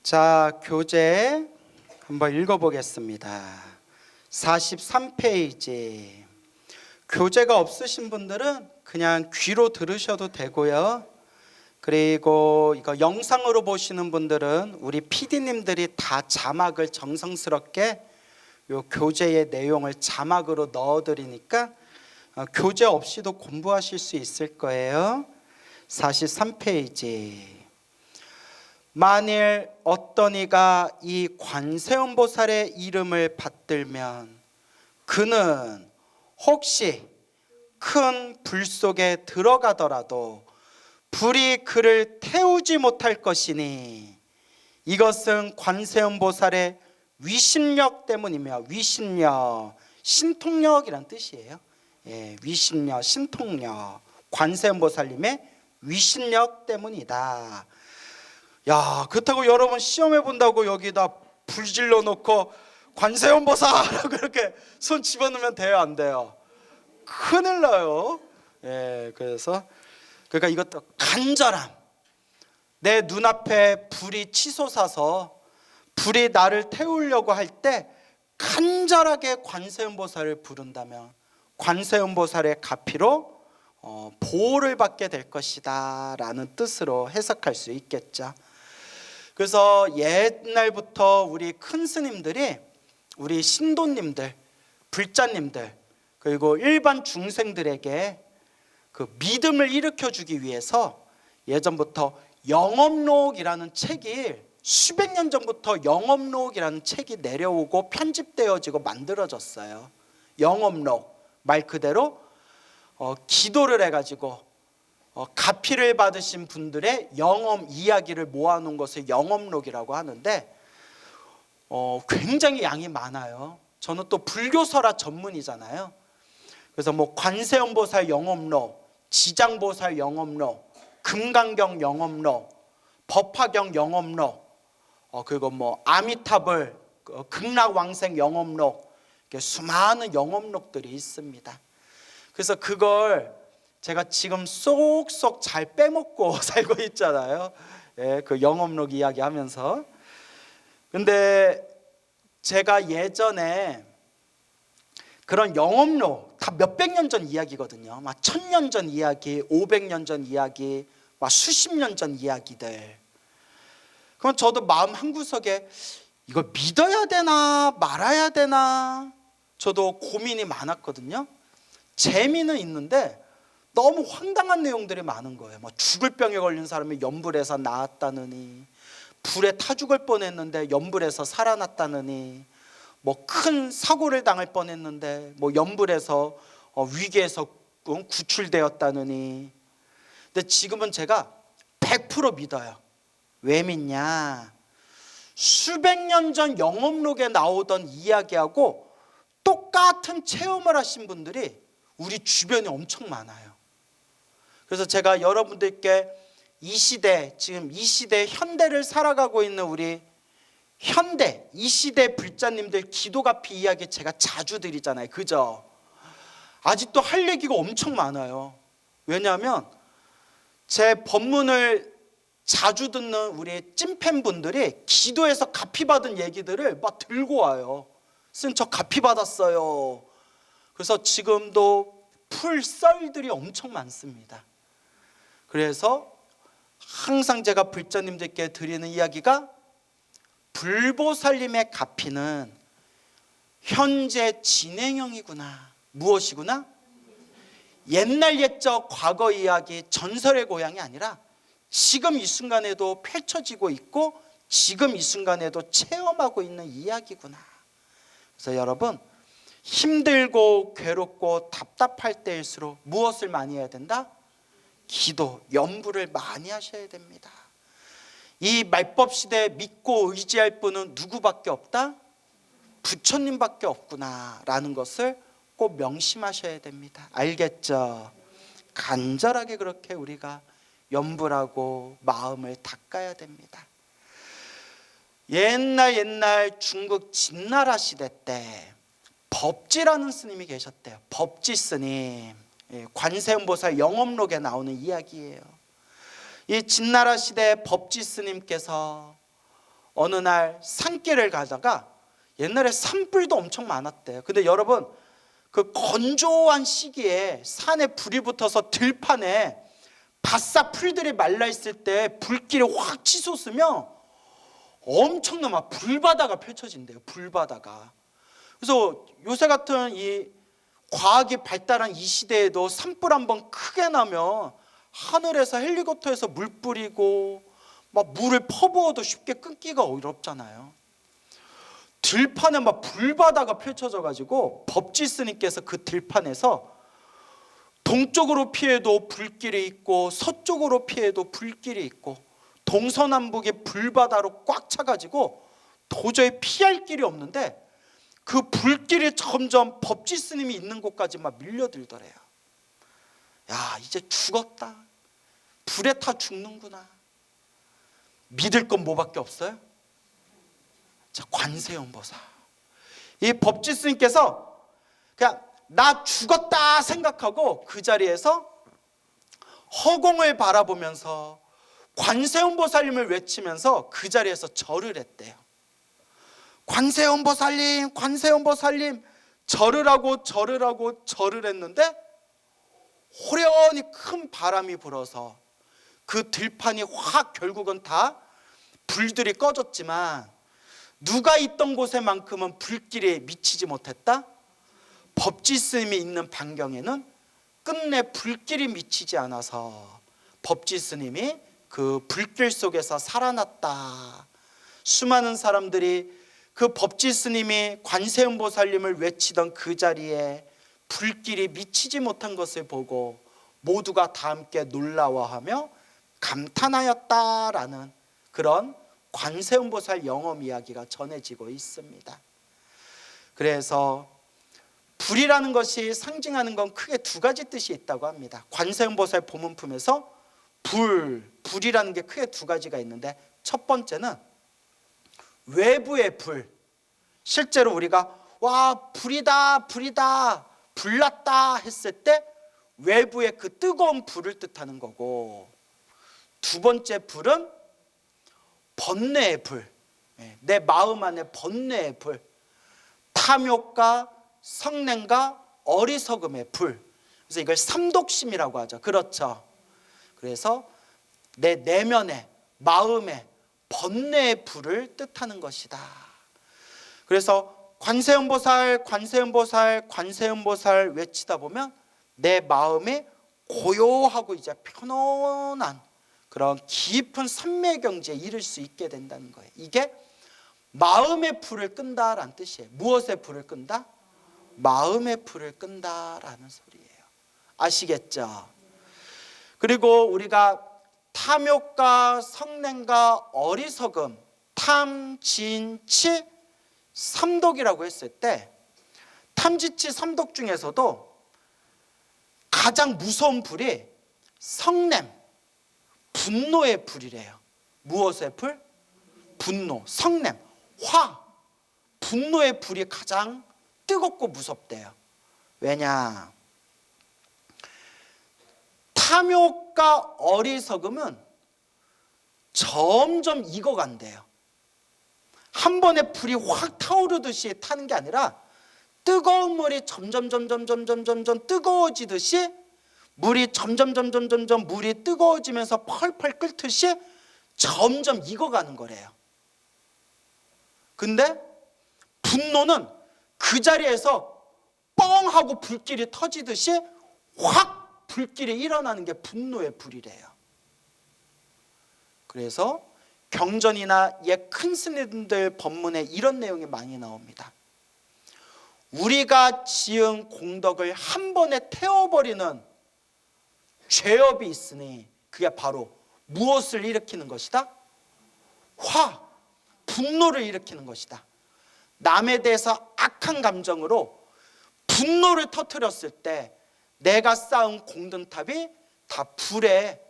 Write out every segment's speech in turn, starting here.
자, 교재 한번 읽어보겠습니다. 43페이지. 교재가 없으신 분들은 그냥 귀로 들으셔도 되고요. 그리고 이거 영상으로 보시는 분들은 우리 PD님들이 다 자막을 정성스럽게 요 교재의 내용을 자막으로 넣어드리니까 교재 없이도 공부하실 수 있을 거예요. 43페이지. 만일 어떤 이가 이 관세음보살의 이름을 받들면 그는 혹시 큰 불 속에 들어가더라도 불이 그를 태우지 못할 것이니 이것은 관세음보살의 위신력 때문이며, 위신력, 신통력이란 뜻이에요. 위신력, 신통력, 관세음보살님의 위신력 때문이다. 야, 그렇다고 여러분 시험해 본다고 여기다 불 질러 놓고 관세음보살 그렇게 손 집어넣으면 돼요, 안 돼요? 큰일 나요. 그래서 그러니까 이것도 간절함. 내 눈앞에 불이 치솟아서 불이 나를 태우려고 할 때 간절하게 관세음보살을 부른다면 관세음보살의 가피로 보호를 받게 될 것이다 라는 뜻으로 해석할 수 있겠죠. 그래서 옛날부터 우리 큰 스님들이 우리 신도님들, 불자님들, 그리고 일반 중생들에게 그 믿음을 일으켜주기 위해서 예전부터 영업록이라는 책이, 수백 년 전부터 영업록이라는 책이 내려오고 편집되어지고 만들어졌어요. 영업록, 말 그대로 기도를 해가지고 가피를 받으신 분들의 영업 이야기를 모아놓은 것을 영업록이라고 하는데 굉장히 양이 많아요. 저는 또 불교설화 전문이잖아요. 그래서 뭐 관세음보살 영업록, 지장보살 영업록, 금강경 영업록, 법화경 영업록, 그리고 뭐 아미타불 극락왕생 영업록, 이렇게 수많은 영업록들이 있습니다. 그래서 그걸 제가 지금 쏙쏙 잘 빼먹고 살고 있잖아요. 그 영업록 이야기하면서. 근데 제가 예전에 그런 영업록 다 몇백 년 전 이야기거든요. 막 1000년 전 이야기, 500년 전 이야기, 막 수십 년 전 이야기들. 그럼 저도 마음 한구석에 이거 믿어야 되나 말아야 되나 저도 고민이 많았거든요. 재미는 있는데 너무 황당한 내용들이 많은 거예요. 뭐 죽을 병에 걸린 사람이 연불에서 나았다느니, 불에 타 죽을 뻔했는데 연불에서 살아났다느니, 뭐 큰 사고를 당할 뻔했는데 뭐 연불에서 위기에서 구출되었다느니. 근데 지금은 제가 100% 믿어요. 왜 믿냐? 수백 년 전 영업록에 나오던 이야기하고 똑같은 체험을 하신 분들이 우리 주변에 엄청 많아요. 그래서 제가 여러분들께 이 시대, 지금 이 시대 현대를 살아가고 있는 우리 현대, 이 시대 불자님들 기도가피 이야기 제가 자주 드리잖아요. 그죠? 아직도 할 얘기가 엄청 많아요. 왜냐하면 제 법문을 자주 듣는 우리 찐팬분들이 기도에서 가피 받은 얘기들을 막 들고 와요. 선생님, 저 가피 받았어요. 그래서 지금도 풀 썰들이 엄청 많습니다. 그래서 항상 제가 불자님들께 드리는 이야기가 불보살님의 가피는 현재 진행형이구나. 무엇이구나? 옛날 옛적 과거 이야기, 전설의 고향이 아니라 지금 이 순간에도 펼쳐지고 있고 지금 이 순간에도 체험하고 있는 이야기구나. 그래서 여러분, 힘들고 괴롭고 답답할 때일수록 무엇을 많이 해야 된다? 기도, 염불을 많이 하셔야 됩니다. 이 말법 시대에 믿고 의지할 분은 누구밖에 없다? 부처님밖에 없구나 라는 것을 꼭 명심하셔야 됩니다. 알겠죠? 간절하게 그렇게 우리가 염불하고 마음을 닦아야 됩니다. 옛날 중국 진나라 시대 때 법지라는 스님이 계셨대요. 법지 스님. 관세음보살 영업록에 나오는 이야기예요. 이 진나라 시대 법지 스님께서 어느 날 산길을 가다가 옛날에 산불도 엄청 많았대요. 근데 여러분 그 건조한 시기에 산에 불이 붙어서 들판에 바싹 풀들이 말라있을 때 불길이 확 치솟으면 엄청난 막 불바다가 펼쳐진대요. 불바다가. 그래서 요새 같은 이 과학이 발달한 이 시대에도 산불 한번 크게 나면 하늘에서 헬리콥터에서 물 뿌리고 막 물을 퍼부어도 쉽게 끊기가 어렵잖아요. 들판에 막 불바다가 펼쳐져 가지고 법지 스님께서 그 들판에서 동쪽으로 피해도 불길이 있고 서쪽으로 피해도 불길이 있고 동서남북의 불바다로 꽉 차가지고 도저히 피할 길이 없는데 그 불길이 점점 법지 스님이 있는 곳까지 막 밀려들더래요. 야, 이제 죽었다. 불에 타 죽는구나. 믿을 건 뭐밖에 없어요? 자, 관세음보살. 이 법지 스님께서 그냥 나 죽었다 생각하고 그 자리에서 허공을 바라보면서 관세음보살님을 외치면서 그 자리에서 절을 했대요. 관세음보살님, 관세음보살님, 절을 하고 절을 하고 절을 했는데 호련히 큰 바람이 불어서 그 들판이 확 결국은 다 불들이 꺼졌지만 누가 있던 곳에만큼은 불길에 미치지 못했다? 법지 스님이 있는 반경에는 끝내 불길이 미치지 않아서 법지 스님이 그 불길 속에서 살아났다. 수많은 사람들이 그 법지 스님이 관세음보살님을 외치던 그 자리에 불길이 미치지 못한 것을 보고 모두가 다 함께 놀라워하며 감탄하였다라는 그런 관세음보살 영험 이야기가 전해지고 있습니다. 그래서 불이라는 것이 상징하는 건 크게 두 가지 뜻이 있다고 합니다. 관세음보살 보문품에서 불이라는 게 크게 두 가지가 있는데 첫 번째는 외부의 불. 실제로 우리가 와 불이다 불이다 불났다 했을 때 외부의 그 뜨거운 불을 뜻하는 거고, 두 번째 불은 번뇌의 불, 내 마음 안에 번뇌의 불, 탐욕과 성냄과 어리석음의 불. 그래서 이걸 삼독심이라고 하죠. 그렇죠. 그래서 내 내면에 마음에 번뇌의 불을 뜻하는 것이다. 그래서 관세음보살 관세음보살 관세음보살 외치다 보면 내 마음이 고요하고 이제 편안한 그런 깊은 삼매경지에 이를 수 있게 된다는 거예요. 이게 마음의 불을 끈다라는 뜻이에요. 무엇의 불을 끈다? 마음의 불을 끈다라는 소리예요. 아시겠죠? 그리고 우리가 탐욕과 성냄과 어리석음, 탐, 진, 치, 삼독이라고 했을 때 탐지치 삼독 중에서도 가장 무서운 불이 성냄, 분노의 불이래요. 무엇의 불? 분노, 성냄, 화, 분노의 불이 가장 뜨겁고 무섭대요. 왜냐? 탐욕과 어리석음은 점점 익어간대요. 한 번에 불이 확 타오르듯이 타는 게 아니라 뜨거운 물이 점점 뜨거워지듯이 물이 점점 물이 뜨거워지면서 펄펄 끓듯이 점점 익어가는 거래요. 근데 분노는 그 자리에서 뻥 하고 불길이 터지듯이 확 불길이 일어나는 게 분노의 불이래요. 그래서 경전이나 옛 큰 스님들 법문에 이런 내용이 많이 나옵니다. 우리가 지은 공덕을 한 번에 태워버리는 죄업이 있으니 그게 바로 무엇을 일으키는 것이다? 화, 분노를 일으키는 것이다. 남에 대해서 악한 감정으로 분노를 터뜨렸을 때 내가 쌓은 공든탑이 다 불에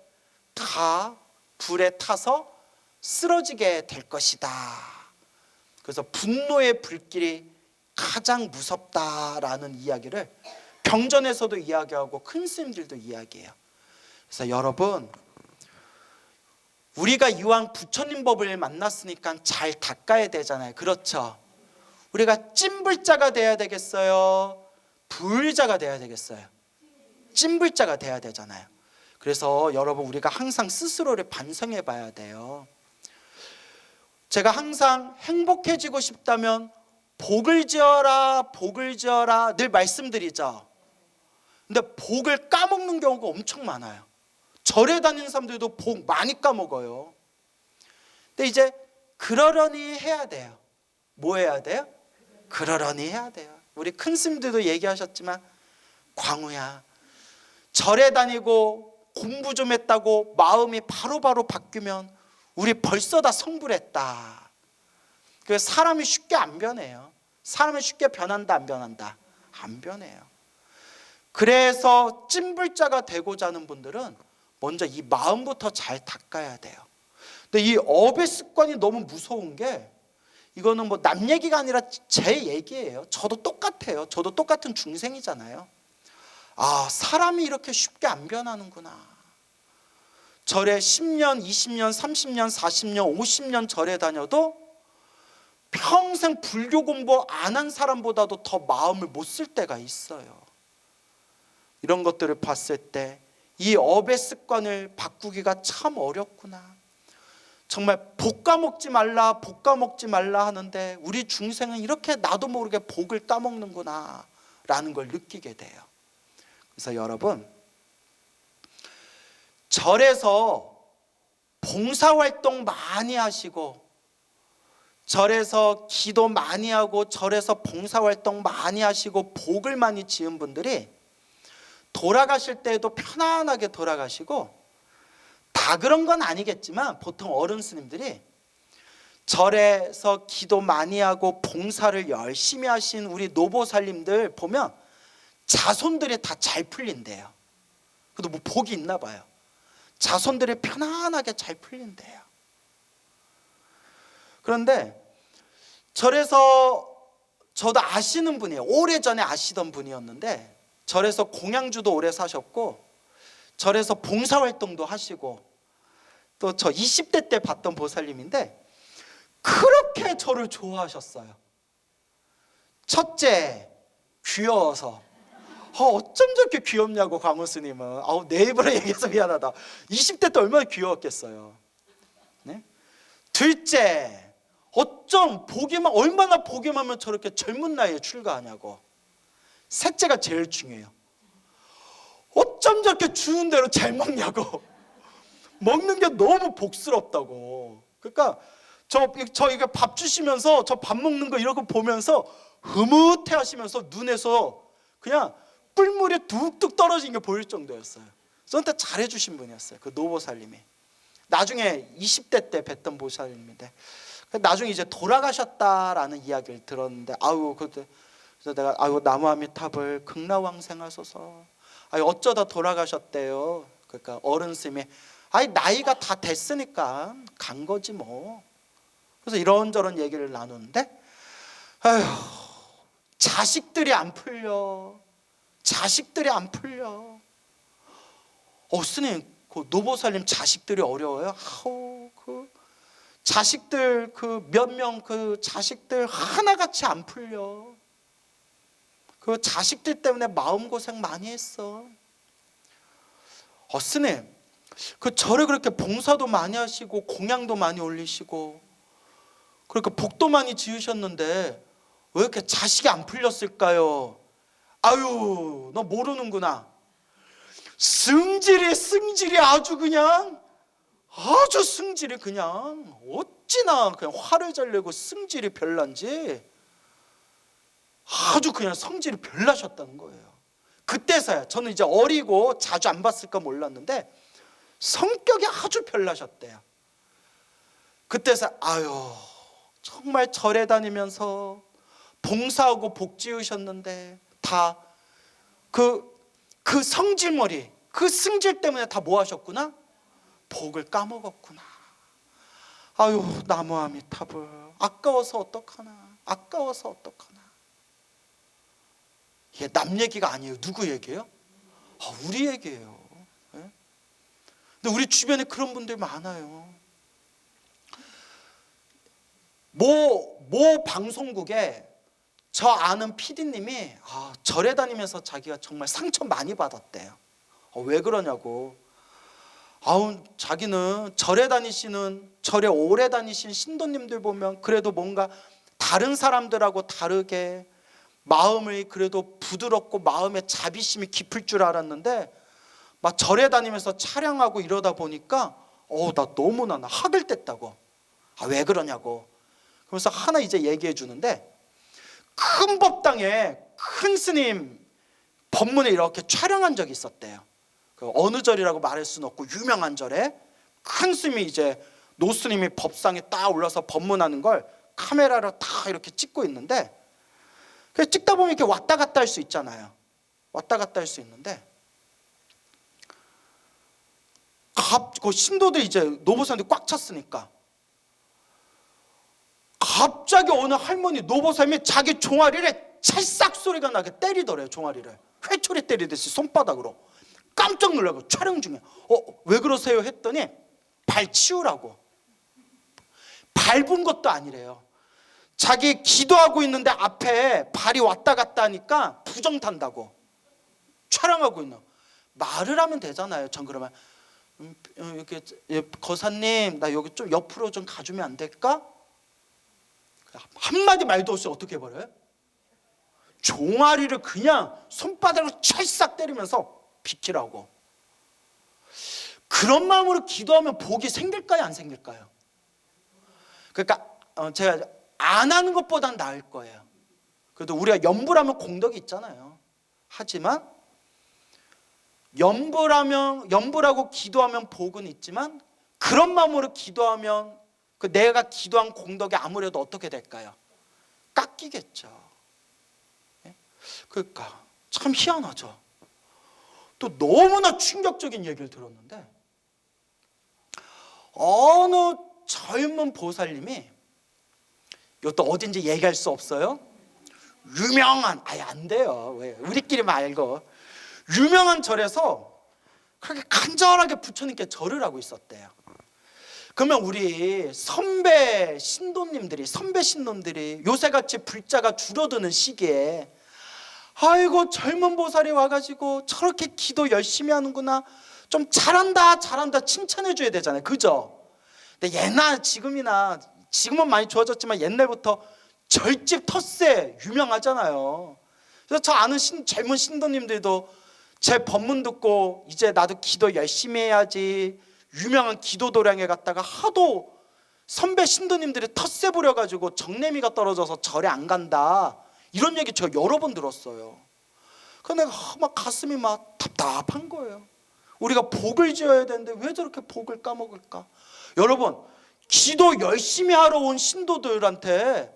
타서 쓰러지게 될 것이다. 그래서 분노의 불길이 가장 무섭다라는 이야기를 경전에서도 이야기하고 큰 스님들도 이야기해요. 그래서 여러분, 우리가 이왕 부처님 법을 만났으니까 잘 닦아야 되잖아요. 그렇죠? 우리가 찐불자가 돼야 되겠어요? 불자가 돼야 되겠어요? 찐불자가 돼야 되잖아요. 그래서 여러분, 우리가 항상 스스로를 반성해 봐야 돼요. 제가 항상 행복해지고 싶다면 복을 지어라, 복을 지어라 늘 말씀드리죠. 근데 복을 까먹는 경우가 엄청 많아요. 절에 다니는 사람들도 복 많이 까먹어요. 근데 이제 그러려니 해야 돼요. 뭐 해야 돼요? 그러려니 해야 돼요. 우리 큰 스님들도 얘기하셨지만, 광우야, 절에 다니고 공부 좀 했다고 마음이 바로바로 바뀌면 우리 벌써 다 성불했다. 그래서 사람이 쉽게 안 변해요. 사람이 쉽게 변한다, 안 변한다? 안 변해요. 그래서 찐불자가 되고자 하는 분들은 먼저 이 마음부터 잘 닦아야 돼요. 근데 이 업의 습관이 너무 무서운 게, 이거는 뭐 남 얘기가 아니라 제 얘기예요. 저도 똑같아요. 저도 똑같은 중생이잖아요. 아, 사람이 이렇게 쉽게 안 변하는구나. 절에 10년, 20년, 30년, 40년, 50년 절에 다녀도 평생 불교 공부 안 한 사람보다도 더 마음을 못 쓸 때가 있어요. 이런 것들을 봤을 때 이 업의 습관을 바꾸기가 참 어렵구나. 정말 복 까먹지 말라, 복 까먹지 말라 하는데 우리 중생은 이렇게 나도 모르게 복을 까먹는구나 라는 걸 느끼게 돼요. 그래서 여러분, 절에서 봉사활동 많이 하시고, 절에서 기도 많이 하고, 절에서 봉사활동 많이 하시고 복을 많이 지은 분들이 돌아가실 때에도 편안하게 돌아가시고, 다 그런 건 아니겠지만 보통 어른 스님들이 절에서 기도 많이 하고 봉사를 열심히 하신 우리 노보살님들 보면 자손들이 다 잘 풀린대요. 그래도 뭐 복이 있나 봐요. 자손들이 편안하게 잘 풀린대요. 그런데 절에서, 저도 아시는 분이에요. 오래전에 아시던 분이었는데 절에서 공양주도 오래 사셨고 절에서 봉사활동도 하시고, 또 저 20대 때 봤던 보살님인데 그렇게 저를 좋아하셨어요. 첫째, 귀여워서. 어쩜 저렇게 귀엽냐고, 광우 스님은. 내 입으로 얘기해서 미안하다. 20대 때 얼마나 귀여웠겠어요. 네? 둘째, 어쩜 얼마나 보기만 하면 저렇게 젊은 나이에 출가하냐고. 셋째가 제일 중요해요. 어쩜 저렇게 주는 대로 잘 먹냐고. 먹는 게 너무 복스럽다고. 그러니까 저 이거 밥 주시면서 저 밥 먹는 거 이러고 보면서 흐뭇해 하시면서 눈에서 그냥 꿀물이 뚝뚝 떨어진 게 보일 정도였어요. 저한테 잘해주신 분이었어요. 그 노보살님이. 나중에 20대 때 뵀던 보살님인데, 나중에 이제 돌아가셨다라는 이야기를 들었는데, 그래서 내가 나무아미탑을 극락왕생하소서. 어쩌다 돌아가셨대요. 그러니까 어른 스님이 나이가 다 됐으니까 간 거지 뭐. 그래서 이런저런 얘기를 나누는데, 자식들이 안 풀려. 자식들이 안 풀려. 스님, 그 노보살님 자식들이 어려워요? 그 자식들 몇 명 자식들 하나같이 안 풀려. 그 자식들 때문에 마음고생 많이 했어. 스님, 절에 그렇게 봉사도 많이 하시고 공양도 많이 올리시고 그렇게 복도 많이 지으셨는데 왜 이렇게 자식이 안 풀렸을까요? 너 모르는구나. 승질이 아주 승질이 그냥 어찌나 그냥 화를 잘 내고 승질이 별난지 아주 그냥 성질이 별나셨다는 거예요. 그때서야, 저는 이제 어리고 자주 안 봤을까 몰랐는데 성격이 아주 별나셨대요. 그때서 정말 절에 다니면서 봉사하고 복 지으셨는데 다 그 성질머리, 그 승질 때문에 다 뭐 하셨구나? 복을 까먹었구나. 나무아미탑을 아까워서 어떡하나. 이게 남 얘기가 아니에요. 누구 얘기예요? 우리 얘기예요. 근데 우리 주변에 그런 분들 많아요. 모 방송국에 저 아는 PD님이 절에 다니면서 자기가 정말 상처 많이 받았대요. 왜 그러냐고. 자기는 절에 오래 다니신 신도님들 보면 그래도 뭔가 다른 사람들하고 다르게 마음이 그래도 부드럽고 마음에 자비심이 깊을 줄 알았는데 막 절에 다니면서 촬영하고 이러다 보니까 나 너무나 학을 뗐다고. 왜 그러냐고. 그래서 하나 이제 얘기해 주는데, 큰 법당에 큰 스님 법문에 이렇게 촬영한 적이 있었대요. 그 어느 절이라고 말할 수는 없고 유명한 절에 큰 스님이 이제 노스님이 법상에 딱 올라서 법문하는 걸 카메라로 다 이렇게 찍고 있는데, 찍다 보면 이렇게 왔다 갔다 할 수 있잖아요. 왔다 갔다 할 수 있는데 그 신도들이 이제 노보사님들 꽉 찼으니까 갑자기 어느 할머니 노보사님이 자기 종아리를 찰싹 소리가 나게 때리더래요. 종아리를 회초리 때리듯이 손바닥으로. 깜짝 놀라고 촬영 중에 왜 그러세요 했더니 발 치우라고. 밟은 것도 아니래요. 자기 기도하고 있는데 앞에 발이 왔다 갔다 하니까 부정 탄다고. 촬영하고 있는. 말을 하면 되잖아요. 전 그러면 이렇게 거사님 나 여기 좀 옆으로 좀 가주면 안 될까? 한마디 말도 없이 어떻게 해버려요? 종아리를 그냥 손바닥으로 찰싹 때리면서 비키라고. 그런 마음으로 기도하면 복이 생길까요? 안 생길까요? 그러니까 제가 안 하는 것보단 나을 거예요. 그래도 우리가 염불하면 공덕이 있잖아요. 하지만 염불하고 기도하면 복은 있지만 그런 마음으로 기도하면 내가 기도한 공덕이 아무래도 어떻게 될까요? 깎이겠죠. 그러니까 참 희한하죠. 또 너무나 충격적인 얘기를 들었는데, 어느 젊은 보살님이, 이것도 어딘지 얘기할 수 없어요. 유명한, 안 돼요. 왜? 우리끼리 말고. 유명한 절에서 그렇게 간절하게 부처님께 절을 하고 있었대요. 그러면 우리 선배 신도님들이 요새같이 불자가 줄어드는 시기에 아이고 젊은 보살이 와가지고 저렇게 기도 열심히 하는구나, 좀 잘한다 칭찬해 줘야 되잖아요. 그죠? 근데 지금은 많이 좋아졌지만 옛날부터 절집 텃세 유명하잖아요. 그래서 저 아는 젊은 신도님들도 제 법문 듣고 이제 나도 기도 열심히 해야지, 유명한 기도도량에 갔다가 하도 선배 신도님들이 텃세 부려가지고 정내미가 떨어져서 절에 안 간다, 이런 얘기 제가 여러 번 들었어요. 그런데 막 가슴이 막 답답한 거예요. 우리가 복을 지어야 되는데 왜 저렇게 복을 까먹을까? 여러분, 기도 열심히 하러 온 신도들한테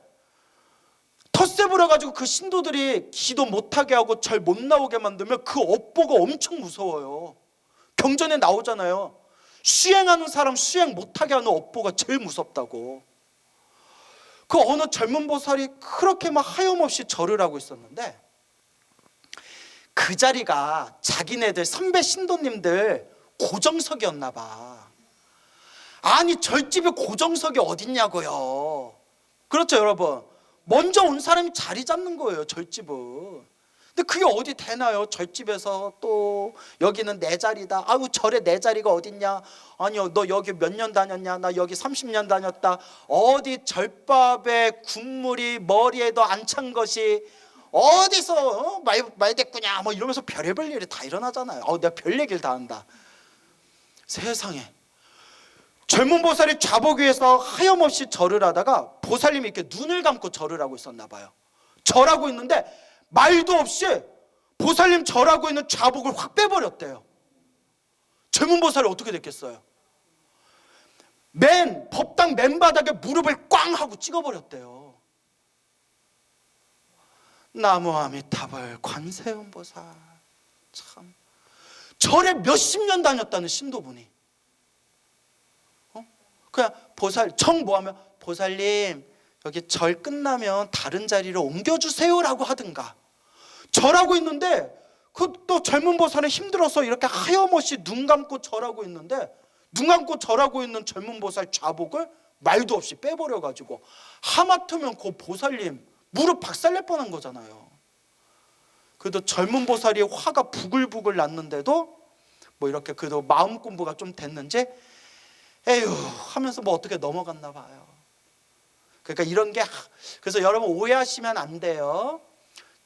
텃세 부려가지고 그 신도들이 기도 못하게 하고 절 못 나오게 만들면 그 업보가 엄청 무서워요. 경전에 나오잖아요. 수행하는 사람 수행 못하게 하는 업보가 제일 무섭다고. 그 어느 젊은 보살이 그렇게 막 하염없이 절을 하고 있었는데, 그 자리가 자기네들 선배 신도님들 고정석이었나 봐. 아니 절집에 고정석이 어딨냐고요. 그렇죠 여러분. 먼저 온 사람이 자리 잡는 거예요, 절집은. 근데 그게 어디 되나요? 절집에서 또 여기는 내 자리다. 절에 내 자리가 어딨냐? 아니요, 너 여기 몇 년 다녔냐? 나 여기 30년 다녔다. 어디 절밥에 국물이 머리에도 안 찬 것이 어디서 말 됐구냐? 뭐 이러면서 별의별 일이 다 일어나잖아요. 내가 별 얘기를 다 한다. 세상에. 젊은 보살이 좌복 위에서 하염없이 절을 하다가 보살님이 이렇게 눈을 감고 절을 하고 있었나 봐요. 절하고 있는데 말도 없이 보살님 절하고 있는 좌복을 확 빼버렸대요. 젊은 보살이 어떻게 됐겠어요? 법당 맨바닥에 무릎을 꽝 하고 찍어버렸대요. 나무 아미타불 관세음보살. 참, 절에 몇십 년 다녔다는 신도분이 그냥 뭐하면 보살님 여기 절 끝나면 다른 자리로 옮겨주세요라고 하든가. 절하고 있는데 또 젊은 보살은 힘들어서 이렇게 하염없이 눈 감고 절하고 있는데, 눈 감고 절하고 있는 젊은 보살 좌복을 말도 없이 빼버려가지고 하마터면 그 보살님 무릎 박살낼 뻔한 거잖아요. 그래도 젊은 보살이 화가 부글부글 났는데도 뭐 이렇게 그래도 마음 공부가 좀 됐는지 에휴 하면서 뭐 어떻게 넘어갔나 봐요. 그러니까 이런 게, 그래서 여러분 오해하시면 안 돼요.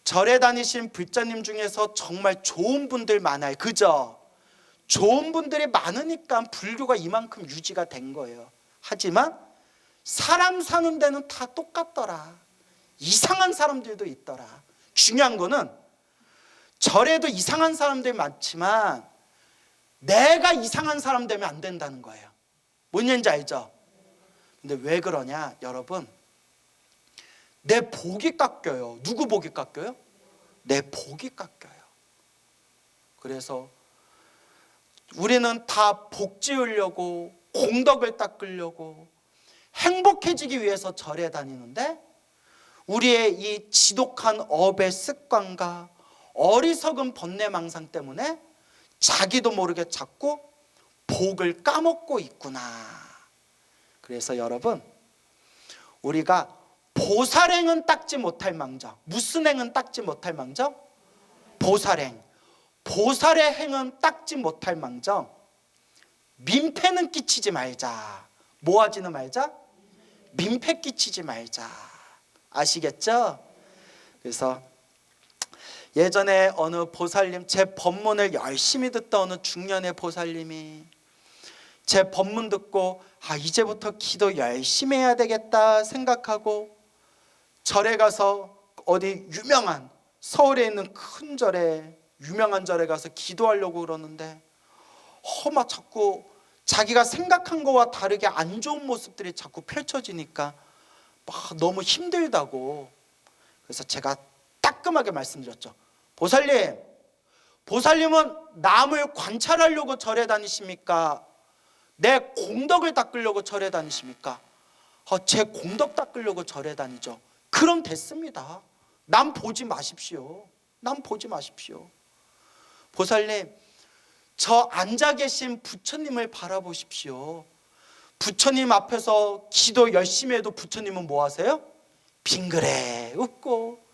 절에 다니신 불자님 중에서 정말 좋은 분들 많아요. 그죠? 좋은 분들이 많으니까 불교가 이만큼 유지가 된 거예요. 하지만 사람 사는 데는 다 똑같더라. 이상한 사람들도 있더라. 중요한 거는 절에도 이상한 사람들이 많지만 내가 이상한 사람 되면 안 된다는 거예요. 뭔 얘기인지 알죠? 근데 왜 그러냐 여러분, 내 복이 깎여요. 누구 복이 깎여요? 내 복이 깎여요. 그래서 우리는 다 복 지으려고 공덕을 닦으려고 행복해지기 위해서 절에 다니는데 우리의 이 지독한 업의 습관과 어리석은 번뇌망상 때문에 자기도 모르게 자꾸 복을 까먹고 있구나. 그래서 여러분 우리가 보살행은 닦지 못할 망정, 무슨 행은 닦지 못할 망정? 보살행. 보살의 행은 닦지 못할 망정 민폐는 끼치지 말자. 뭐 하지는 말자? 민폐 끼치지 말자. 아시겠죠? 그래서 예전에 어느 보살님, 제 법문을 열심히 듣던 어느 중년의 보살님이 제 법문 듣고 이제부터 기도 열심히 해야 되겠다 생각하고 절에 가서 어디 유명한 서울에 있는 큰 절에 유명한 절에 가서 기도하려고 그러는데 막 자꾸 자기가 생각한 거와 다르게 안 좋은 모습들이 자꾸 펼쳐지니까 막 너무 힘들다고. 그래서 제가 따끔하게 말씀드렸죠. 보살님은 남을 관찰하려고 절에 다니십니까? 내 공덕을 닦으려고 절에 다니십니까? 제 공덕 닦으려고 절에 다니죠. 그럼 됐습니다. 남 보지 마십시오. 남 보지 마십시오. 보살님, 저 앉아 계신 부처님을 바라보십시오. 부처님 앞에서 기도 열심히 해도 부처님은 뭐 하세요? 빙그레 웃고.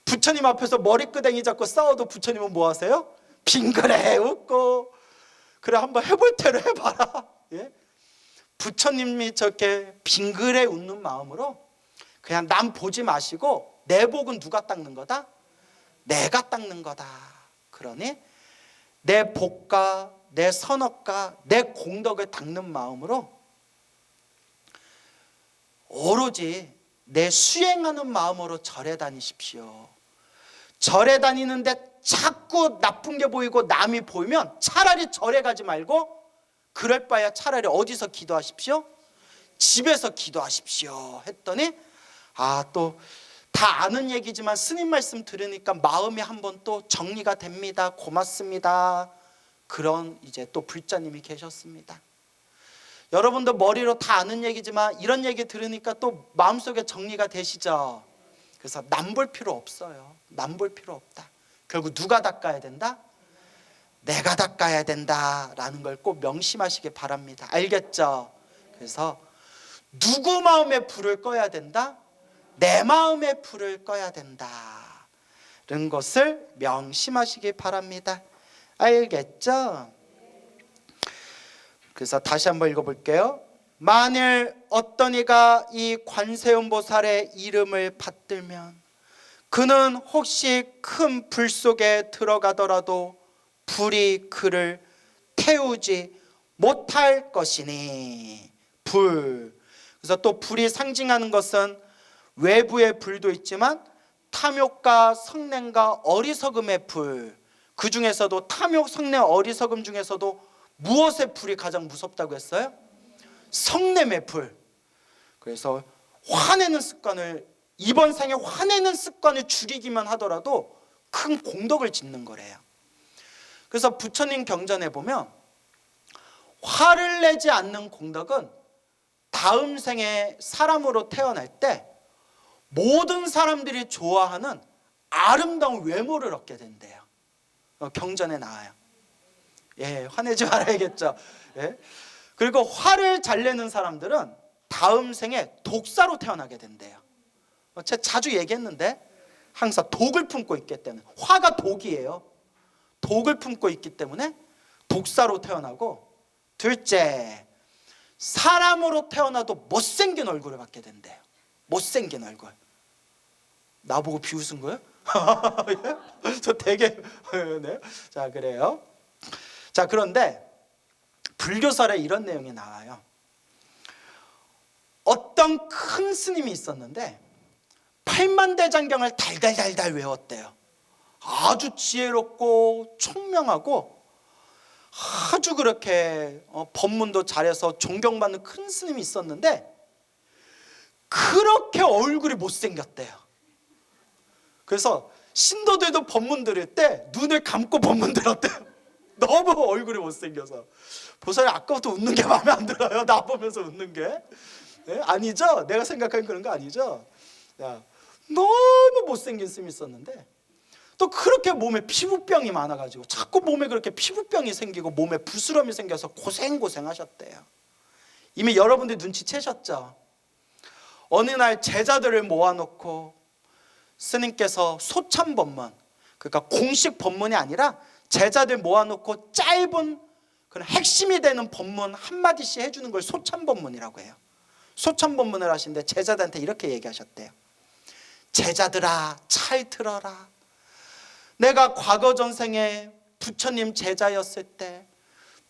부처님 앞에서 머리끄댕이 잡고 싸워도 부처님은 뭐 하세요? 빙그레 웃고. 그래 한번 해볼 대로 해봐라. 예? 부처님이 저렇게 빙그레 웃는 마음으로 그냥 남 보지 마시고 내 복은 누가 닦는 거다? 내가 닦는 거다. 그러니 내 복과 내 선업과 내 공덕을 닦는 마음으로 오로지 내 수행하는 마음으로 절에 다니십시오. 절에 다니는데 자꾸 나쁜 게 보이고 남이 보이면 차라리 절에 가지 말고 그럴 바에야 차라리 어디서 기도하십시오? 집에서 기도하십시오 했더니 또 다 아는 얘기지만 스님 말씀 들으니까 마음이 한번 또 정리가 됩니다. 고맙습니다. 그런 이제 또 불자님이 계셨습니다. 여러분도 머리로 다 아는 얘기지만 이런 얘기 들으니까 또 마음속에 정리가 되시죠? 그래서 남 볼 필요 없어요. 남 볼 필요 없다. 결국 누가 닦아야 된다? 내가 닦아야 된다라는 걸 꼭 명심하시기 바랍니다. 알겠죠? 그래서 누구 마음에 불을 꺼야 된다? 내 마음에 불을 꺼야 된다는 것을 명심하시기 바랍니다. 알겠죠? 그래서 다시 한번 읽어볼게요. 만일 어떤 이가 이 관세음보살의 이름을 받들면 그는 혹시 큰 불 속에 들어가더라도 불이 그를 태우지 못할 것이니. 불. 그래서 또 불이 상징하는 것은 외부의 불도 있지만 탐욕과 성냄과 어리석음의 불. 그 중에서도 탐욕, 성냄, 어리석음 중에서도 무엇의 불이 가장 무섭다고 했어요? 성냄의 불. 그래서 화내는 습관을, 이번 생에 화내는 습관을 줄이기만 하더라도 큰 공덕을 짓는 거래요. 그래서 부처님 경전에 보면 화를 내지 않는 공덕은 다음 생에 사람으로 태어날 때 모든 사람들이 좋아하는 아름다운 외모를 얻게 된대요. 경전에 나와요. 화내지 말아야겠죠. 그리고 화를 잘 내는 사람들은 다음 생에 독사로 태어나게 된대요. 제가 자주 얘기했는데 항상 독을 품고 있기 때문에, 화가 독이에요. 독을 품고 있기 때문에 독사로 태어나고, 둘째, 사람으로 태어나도 못생긴 얼굴을 갖게 된대요. 못생긴 얼굴. 나보고 비웃은 거예요? 저 되게 네. 자, 그래요. 자, 그런데 불교설에 이런 내용이 나와요. 어떤 큰 스님이 있었는데 8만대장경을 달달달달 외웠대요. 아주 지혜롭고 총명하고 아주 그렇게 법문도 잘해서 존경받는 큰 스님이 있었는데 그렇게 얼굴이 못생겼대요. 그래서 신도들도 법문 들을 때 눈을 감고 법문 들었대요. 너무 얼굴이 못생겨서. 보살이 아까부터 웃는 게 마음에 안 들어요. 나 보면서 웃는 게. 네? 아니죠? 내가 생각하는 그런 거 아니죠? 야, 너무 못생긴 스님이 있었는데 또 그렇게 몸에 피부병이 많아가지고 자꾸 몸에 그렇게 피부병이 생기고 몸에 부스럼이 생겨서 고생하셨대요. 이미 여러분들 눈치채셨죠? 어느 날 제자들을 모아놓고 스님께서 소참법문, 그러니까 공식 법문이 아니라 제자들 모아놓고 짧은 그런 핵심이 되는 법문 한마디씩 해주는 걸 소참법문이라고 해요. 소참법문을 하시는데 제자들한테 이렇게 얘기하셨대요. 제자들아, 잘 들어라. 내가 과거 전생에 부처님 제자였을 때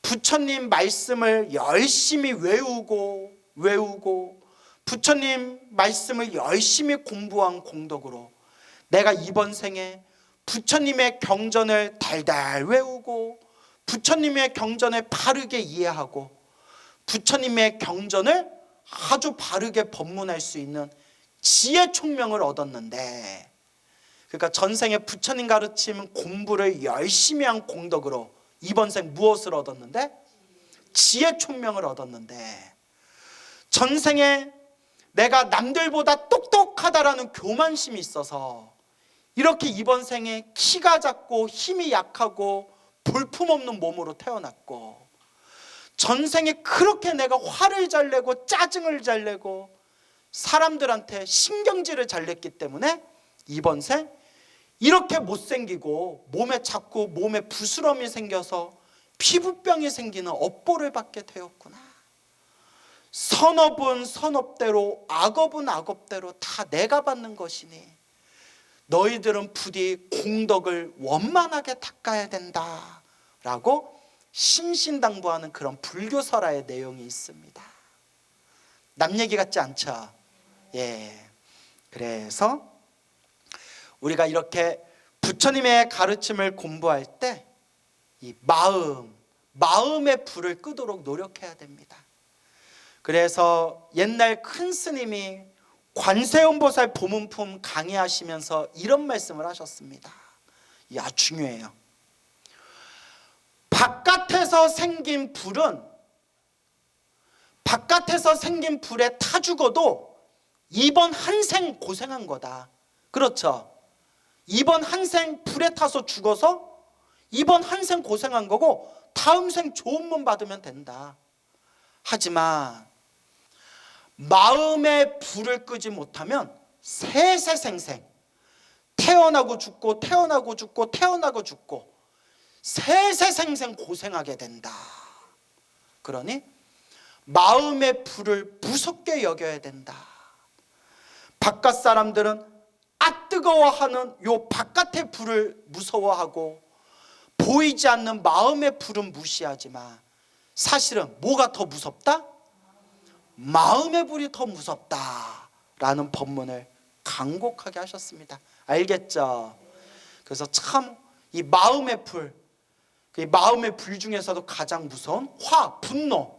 부처님 말씀을 열심히 외우고 부처님 말씀을 열심히 공부한 공덕으로 내가 이번 생에 부처님의 경전을 달달 외우고 부처님의 경전을 바르게 이해하고 부처님의 경전을 아주 바르게 법문할 수 있는 지혜 총명을 얻었는데, 그러니까 전생에 부처님 가르침 공부를 열심히 한 공덕으로 이번 생 무엇을 얻었는데? 지혜 총명을 얻었는데, 전생에 내가 남들보다 똑똑하다라는 교만심이 있어서 이렇게 이번 생에 키가 작고 힘이 약하고 볼품없는 몸으로 태어났고, 전생에 그렇게 내가 화를 잘 내고 짜증을 잘 내고 사람들한테 신경질을 잘 냈기 때문에 이번 생 이렇게 못생기고 몸에 부스럼이 생겨서 피부병이 생기는 업보를 받게 되었구나. 선업은 선업대로 악업은 악업대로 다 내가 받는 것이니 너희들은 부디 공덕을 원만하게 닦아야 된다라고 신신당부하는 그런 불교설화의 내용이 있습니다. 남 얘기 같지 않죠? 예. 그래서 우리가 이렇게 부처님의 가르침을 공부할 때 이 마음의 불을 끄도록 노력해야 됩니다. 그래서 옛날 큰 스님이 관세음보살 보문품 강의하시면서 이런 말씀을 하셨습니다. 이 아주 중요해요. 바깥에서 생긴 불에 타 죽어도 이번 한 생 고생한 거다. 그렇죠? 이번 한 생 불에 타서 죽어서 이번 한 생 고생한 거고 다음 생 좋은 문 받으면 된다. 하지만 마음의 불을 끄지 못하면 세세생생 태어나고 죽고 태어나고 죽고 태어나고 죽고 세세생생 고생하게 된다. 그러니 마음의 불을 무섭게 여겨야 된다. 바깥 사람들은 아 뜨거워하는 요 바깥의 불을 무서워하고 보이지 않는 마음의 불은 무시하지만 사실은 뭐가 더 무섭다? 마음의 불이 더 무섭다라는 법문을 간곡하게 하셨습니다. 알겠죠? 그래서 참 이 마음의 불, 이 마음의 불 중에서도 가장 무서운 분노,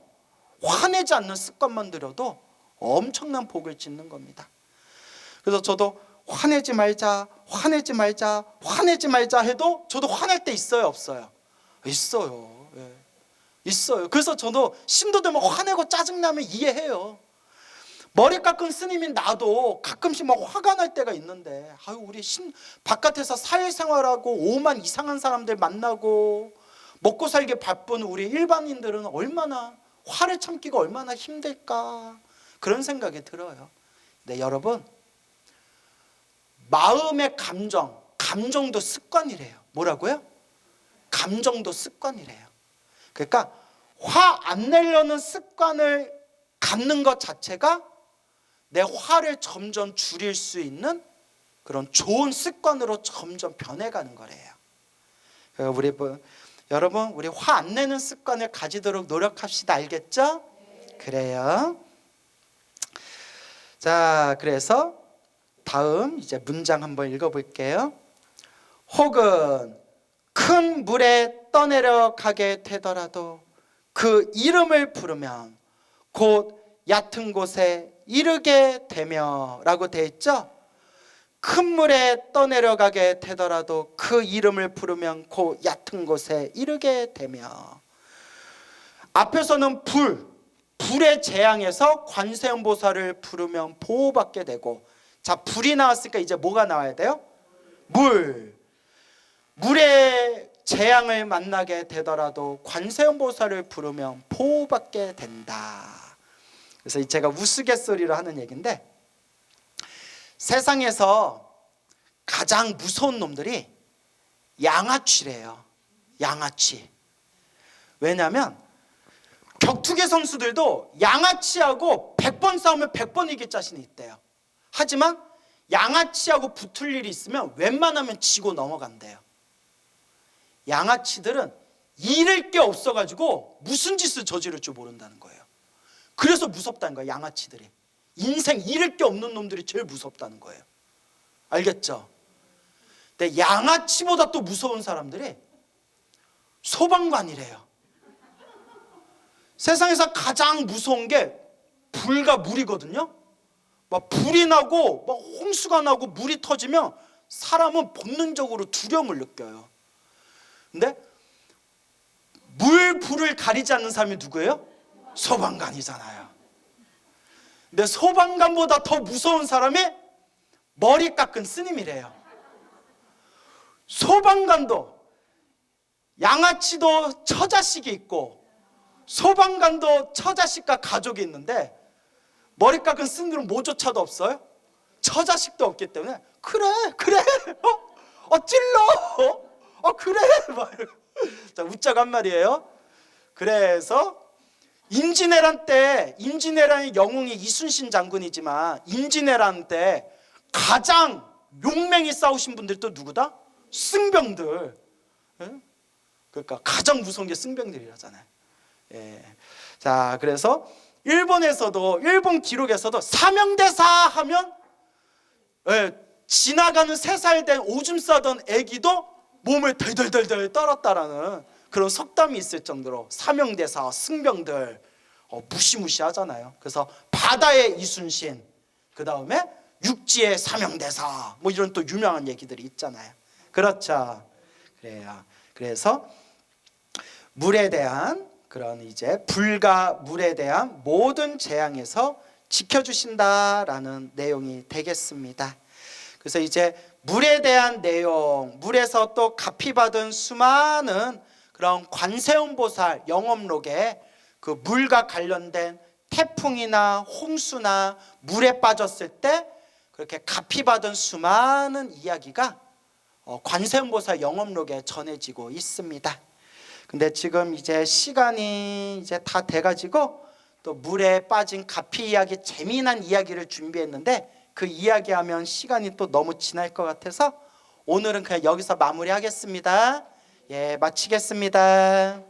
화내지 않는 습관만 들여도 엄청난 복을 짓는 겁니다. 그래서 저도 화내지 말자 해도 저도 화낼 때 있어요, 없어요? 있어요. 예. 있어요. 그래서 저도 신도들만 화내고 짜증나면 이해해요. 머리 깎은 스님이 나도 가끔씩 막 화가 날 때가 있는데, 우리 바깥에서 사회생활하고 오만 이상한 사람들 만나고 먹고 살기 바쁜 우리 일반인들은 얼마나 화를 참기가 얼마나 힘들까. 그런 생각이 들어요. 네, 여러분, 마음의 감정도 습관이래요. 뭐라고요? 감정도 습관이래요. 그러니까 화 안 내려는 습관을 갖는 것 자체가 내 화를 점점 줄일 수 있는 그런 좋은 습관으로 점점 변해가는 거래요. 여러분, 우리 화 안 내는 습관을 가지도록 노력합시다. 알겠죠? 그래요. 자, 그래서 다음 이제 문장 한번 읽어볼게요. 혹은 큰 물에 떠내려가게 되더라도 그 이름을 부르면 곧 얕은 곳에 이르게 되며 라고 되어 있죠. 큰 물에 떠내려가게 되더라도 그 이름을 부르면 곧 얕은 곳에 이르게 되며. 앞에서는 불의 재앙에서 관세음보살을 부르면 보호받게 되고, 자, 불이 나왔으니까 이제 뭐가 나와야 돼요? 물의 재앙을 만나게 되더라도 관세음보살을 부르면 보호받게 된다. 그래서 제가 우스갯소리로 하는 얘기인데, 세상에서 가장 무서운 놈들이 양아치래요. 양아치. 왜냐하면 격투기 선수들도 양아치하고 100번 싸우면 100번 이길 자신이 있대요. 하지만 양아치하고 붙을 일이 있으면 웬만하면 지고 넘어간대요. 양아치들은 잃을 게 없어가지고 무슨 짓을 저지를 줄 모른다는 거예요. 그래서 무섭다는 거예요. 양아치들이. 인생 잃을 게 없는 놈들이 제일 무섭다는 거예요. 알겠죠? 근데 양아치보다 또 무서운 사람들이 소방관이래요. 세상에서 가장 무서운 게 불과 물이거든요. 막 불이 나고 막 홍수가 나고 물이 터지면 사람은 본능적으로 두려움을 느껴요. 근데 불을 가리지 않는 사람이 누구예요? 소방관이잖아요. 근데 소방관보다 더 무서운 사람이 머리 깎은 스님이래요. 소방관도, 양아치도 처자식이 있고 소방관도 처자식과 가족이 있는데 머리 깎은 스님들은 뭐조차도 없어요. 처자식도 없기 때문에 그래 찔러 그래 막 자, 웃자고 한 말이에요. 그래서 임진왜란 때, 임진왜란의 영웅이 이순신 장군이지만 임진왜란 때 가장 용맹히 싸우신 분들이 또 누구다? 승병들. 그러니까 가장 무서운 게 승병들이라잖아요. 자, 그래서 일본 기록에서도 사명대사 하면 지나가는 3살 된 오줌 싸던 애기도 몸을 덜덜덜덜 떨었다라는 그런 속담이 있을 정도로 사명대사, 승병들 무시무시하잖아요. 그래서 바다의 이순신, 그 다음에 육지의 사명대사, 뭐 이런 또 유명한 얘기들이 있잖아요. 그렇죠. 그래요. 그래서 물에 대한 그런 이제 불과 물에 대한 모든 재앙에서 지켜주신다라는 내용이 되겠습니다. 그래서 이제 물에 대한 내용, 물에서 또 갚이받은 수많은 그런 관세음보살 영업록에 그 물과 관련된 태풍이나 홍수나 물에 빠졌을 때 그렇게 갚이받은 수많은 이야기가 관세음보살 영업록에 전해지고 있습니다. 근데 지금 이제 시간이 이제 다 돼가지고 또 물에 빠진 가피 이야기, 재미난 이야기를 준비했는데 그 이야기하면 시간이 또 너무 지날 것 같아서 오늘은 그냥 여기서 마무리하겠습니다. 마치겠습니다.